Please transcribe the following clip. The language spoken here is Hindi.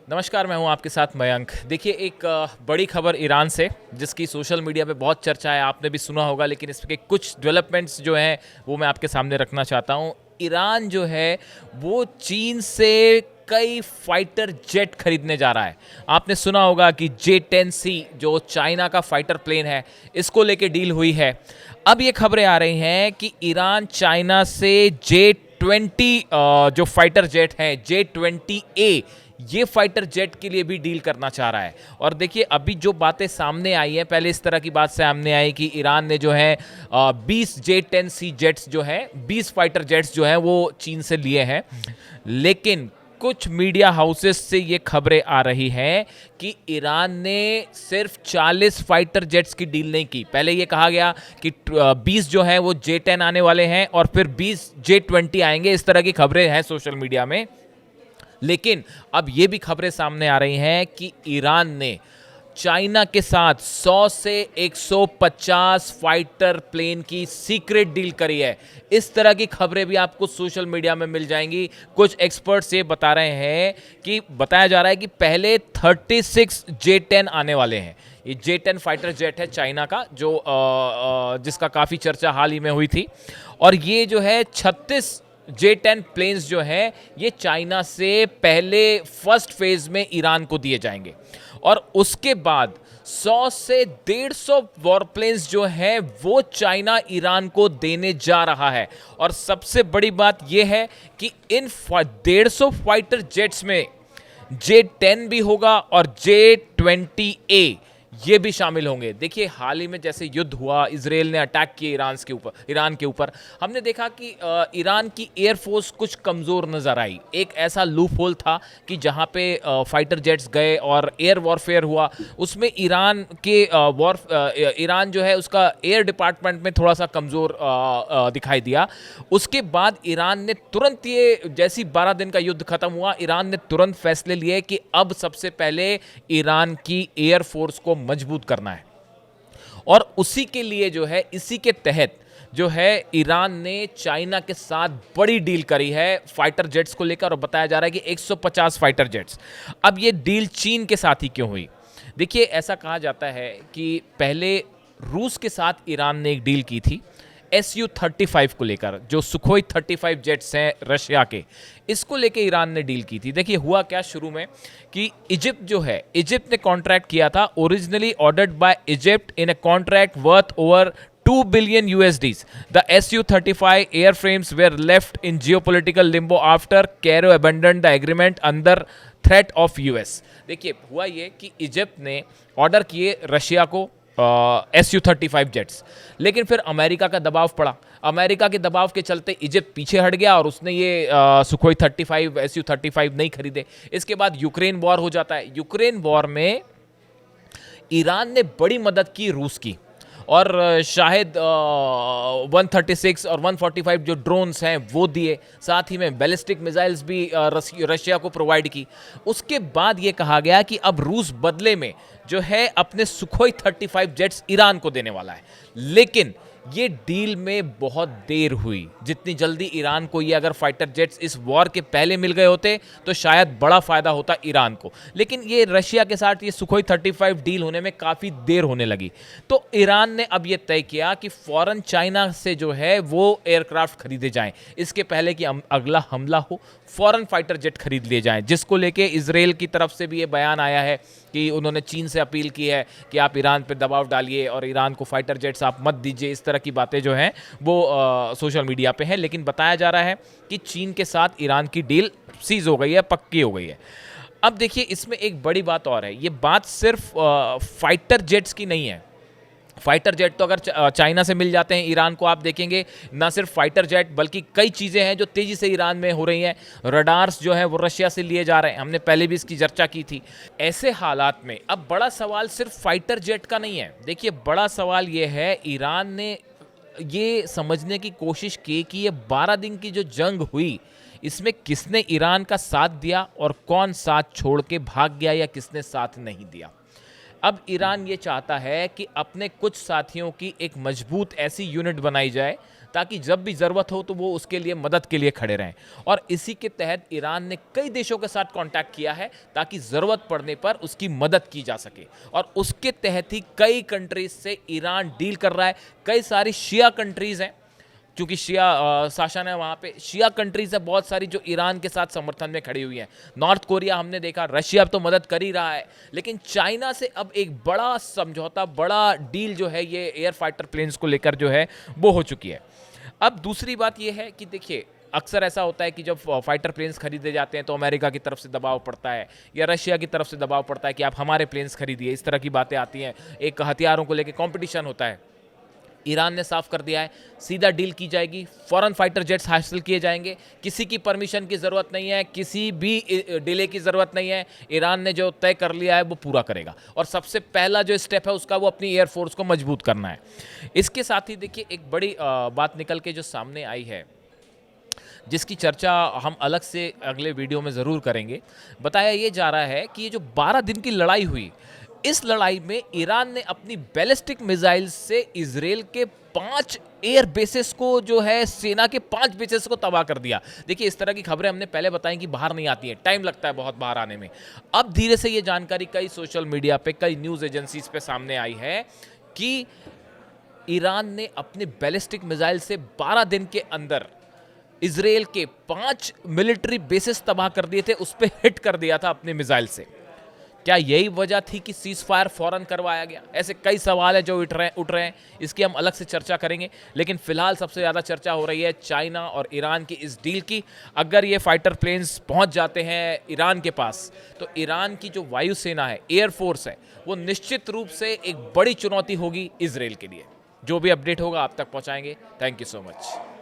नमस्कार, मैं हूं आपके साथ मयंक। देखिए, एक बड़ी खबर ईरान से जिसकी सोशल मीडिया पे बहुत चर्चा है, आपने भी सुना होगा, लेकिन इसके कुछ डेवलपमेंट्स जो हैं वो मैं आपके सामने रखना चाहता हूं। ईरान जो है वो चीन से कई फाइटर जेट खरीदने जा रहा है। आपने सुना होगा कि J-10C जो चाइना का फाइटर प्लेन है, इसको लेके डील हुई है। अब ये खबरें आ रही हैं कि ईरान चाइना से J-20 जो फाइटर जेट है, J-20A, ये फाइटर जेट के लिए भी डील करना चाह रहा है। और देखिए, अभी जो बातें सामने आई हैं, पहले इस तरह की बात सामने आई कि ईरान ने जो है 20 J-10C जेट्स जो हैं, 20 फाइटर जेट्स जो हैं वो चीन से लिए हैं। लेकिन कुछ मीडिया हाउसेस से ये खबरें आ रही हैं कि ईरान ने सिर्फ 40 फाइटर जेट्स की डील नहीं की। पहले ये कहा गया कि 20 जो हैं वो J-10 आने वाले हैं और फिर 20 J-20 आएंगे। इस तरह की खबरें हैं सोशल मीडिया में। लेकिन अब ये भी खबरें सामने आ रही हैं कि ईरान ने चाइना के साथ 100 से 150 फाइटर प्लेन की सीक्रेट डील करी है। इस तरह की खबरें भी आपको सोशल मीडिया में मिल जाएंगी। कुछ एक्सपर्ट्स ये बता रहे हैं कि बताया जा रहा है कि पहले 36 J-10 आने वाले हैं। ये J-10 फाइटर जेट है चाइना का, जो जिसका काफ़ी चर्चा हाल ही में हुई थी। और ये जो है 36 J-10 प्लेन्स जो हैं ये चाइना से पहले फर्स्ट फेज में ईरान को दिए जाएंगे और उसके बाद 100 से 150 वॉरप्लेन्स जो हैं वो चाइना ईरान को देने जा रहा है। और सबसे बड़ी बात यह है कि इन 150 फाइटर जेट्स में J-10 भी होगा और J-20A ये भी शामिल होंगे। देखिए, हाल ही में जैसे युद्ध हुआ, इजराइल ने अटैक किए ईरान के ऊपर, हमने देखा कि ईरान की एयरफोर्स कुछ कमज़ोर नज़र आई। एक ऐसा लूप होल था कि जहां पे फाइटर जेट्स गए और एयर वॉरफेयर हुआ, उसमें ईरान जो है उसका एयर डिपार्टमेंट में थोड़ा सा कमज़ोर दिखाई दिया। उसके बाद ईरान ने तुरंत, ये जैसी 12 दिन का युद्ध खत्म हुआ, ईरान ने तुरंत फैसले लिए कि अब सबसे पहले ईरान की एयरफोर्स को मजबूत करना है। और उसी के लिए जो है, इसी के तहत जो है, ईरान ने चाइना के साथ बड़ी डील करी है फाइटर जेट्स को लेकर। और बताया जा रहा है कि 150 फाइटर जेट्स। अब ये डील चीन के साथ ही क्यों हुई? देखिए, ऐसा कहा जाता है कि पहले रूस के साथ ईरान ने एक डील की थी Su-35 को लेकर, जो सुखोई 35 जेट्स हैं रशिया के, इसको लेके ईरान ने डील की थी। देखिए, हुआ क्या शुरू में कि इजिप्ट जो है, इजिप्ट ने कॉन्ट्रैक्ट किया था, originally ordered bye Egypt in a contract worth over $2 billion USDs. The Su-35 airframes were left in geopolitical limbo after Cairo abandoned the agreement under threat of US. देखिए, हुआ ये कि इजिप्ट ने ऑर्डर किए रशिया को Su-35 जेट्स, लेकिन फिर अमेरिका का दबाव पड़ा। अमेरिका के दबाव के चलते इजिप्ट पीछे हट गया और उसने ये सुखोई 35 Su-35 नहीं खरीदे। इसके बाद यूक्रेन वॉर हो जाता है। यूक्रेन वॉर में ईरान ने बड़ी मदद की रूस की, और शायद 136 और 145 जो ड्रोन्स हैं वो दिए, साथ ही में बैलिस्टिक मिसाइल्स भी रशिया को प्रोवाइड की। उसके बाद ये कहा गया कि अब रूस बदले में जो है अपने सुखोई 35 जेट्स ईरान को देने वाला है। लेकिन ये डील में बहुत देर हुई। जितनी जल्दी ईरान को ये अगर फाइटर जेट्स इस वॉर के पहले मिल गए होते तो शायद बड़ा फायदा होता ईरान को। लेकिन ये रशिया के साथ ये सुखोई 35 डील होने में काफ़ी देर होने लगी। तो ईरान ने अब ये तय किया कि फौरन चाइना से जो है वो एयरक्राफ्ट खरीदे जाएं, इसके पहले कि अगला हमला हो, फौरन फाइटर जेट खरीद लिए जाएं। जिसको लेके इजराइल की तरफ से भी ये बयान आया है कि उन्होंने चीन से अपील की है कि आप ईरान पे दबाव डालिए और ईरान को फाइटर जेट्स आप मत दीजिए। इस तरह की बातें जो हैं वो सोशल मीडिया पे हैं। लेकिन बताया जा रहा है कि चीन के साथ ईरान की डील सीज हो गई है, पक्की हो गई है। अब देखिए, इसमें एक बड़ी बात और है। ये बात सिर्फ फाइटर जेट्स की नहीं है। फाइटर जेट तो अगर चाइना से मिल जाते हैं ईरान को, आप देखेंगे ना सिर्फ फाइटर जेट बल्कि कई चीज़ें हैं जो तेज़ी से ईरान में हो रही हैं। रडार्स जो है वो रशिया से लिए जा रहे हैं, हमने पहले भी इसकी चर्चा की थी। ऐसे हालात में अब बड़ा सवाल सिर्फ फाइटर जेट का नहीं है। देखिए, बड़ा सवाल ये है, ईरान ने ये समझने की कोशिश की कि ये 12 दिन की जो जंग हुई, इसमें किसने ईरान का साथ दिया और कौन साथ छोड़ के भाग गया या किसने साथ नहीं दिया। अब ईरान ये चाहता है कि अपने कुछ साथियों की एक मजबूत ऐसी यूनिट बनाई जाए ताकि जब भी ज़रूरत हो तो वो उसके लिए मदद के लिए खड़े रहें। और इसी के तहत ईरान ने कई देशों के साथ कांटेक्ट किया है ताकि ज़रूरत पड़ने पर उसकी मदद की जा सके, और उसके तहत ही कई कंट्रीज से ईरान डील कर रहा है। कई सारी शिया कंट्रीज़ हैं, क्योंकि शिया शासन है वहाँ पे, शिया कंट्रीज है बहुत सारी जो ईरान के साथ समर्थन में खड़ी हुई हैं। नॉर्थ कोरिया हमने देखा, रशिया अब तो मदद कर ही रहा है, लेकिन चाइना से अब एक बड़ा समझौता, बड़ा डील जो है ये एयर फाइटर प्लेन्स को लेकर जो है वो हो चुकी है। अब दूसरी बात ये है कि देखिए, अक्सर ऐसा होता है कि जब फाइटर प्लेन्स खरीदे जाते हैं तो अमेरिका की तरफ से दबाव पड़ता है या रशिया की तरफ से दबाव पड़ता है कि आप हमारे प्लेन्स खरीदिए, इस तरह की बातें आती हैं, एक हथियारों को लेकर कंपटीशन होता है। ईरान ने साफ कर दिया है, सीधा डील की जाएगी, फॉरेन फाइटर जेट्स हासिल किए जाएंगे, किसी की परमिशन की ज़रूरत नहीं है, किसी भी डिले की ज़रूरत नहीं है। ईरान ने जो तय कर लिया है वो पूरा करेगा, और सबसे पहला जो स्टेप है उसका वो अपनी एयरफोर्स को मजबूत करना है। इसके साथ ही देखिए, एक बड़ी बात निकल के जो सामने आई है, जिसकी चर्चा हम अलग से अगले वीडियो में ज़रूर करेंगे। बताया ये जा रहा है कि ये जो 12 दिन की लड़ाई हुई, इस लड़ाई में ईरान ने अपनी बैलिस्टिक मिसाइल से इजराइल के 5 एयर बेसेस को जो है, सेना के 5 बेसेस को तबाह कर दिया। देखिए, इस तरह की खबरें हमने पहले बताई कि बाहर नहीं आती हैं, टाइम लगता है बहुत बाहर आने में। अब धीरे से ये जानकारी कई सोशल मीडिया पे, कई न्यूज़ एजेंसीज पे सामने आई है कि ईरान ने अपने बैलिस्टिक मिसाइल से 12 दिन के अंदर इजराइल के 5 मिलिट्री बेसेस तबाह कर दिए थे, उस पर हिट कर दिया था अपने मिसाइल से। क्या यही वजह थी कि सीज फायर फौरन करवाया गया? ऐसे कई सवाल है जो उठ रहे हैं, इसकी हम अलग से चर्चा करेंगे। लेकिन फिलहाल सबसे ज़्यादा चर्चा हो रही है चाइना और ईरान की इस डील की। अगर ये फाइटर प्लेन्स पहुंच जाते हैं ईरान के पास, तो ईरान की जो वायुसेना है, एयरफोर्स है, वो निश्चित रूप से एक बड़ी चुनौती होगी इजराइल के लिए। जो भी अपडेट होगा आप तक पहुँचाएंगे। Thank you so much.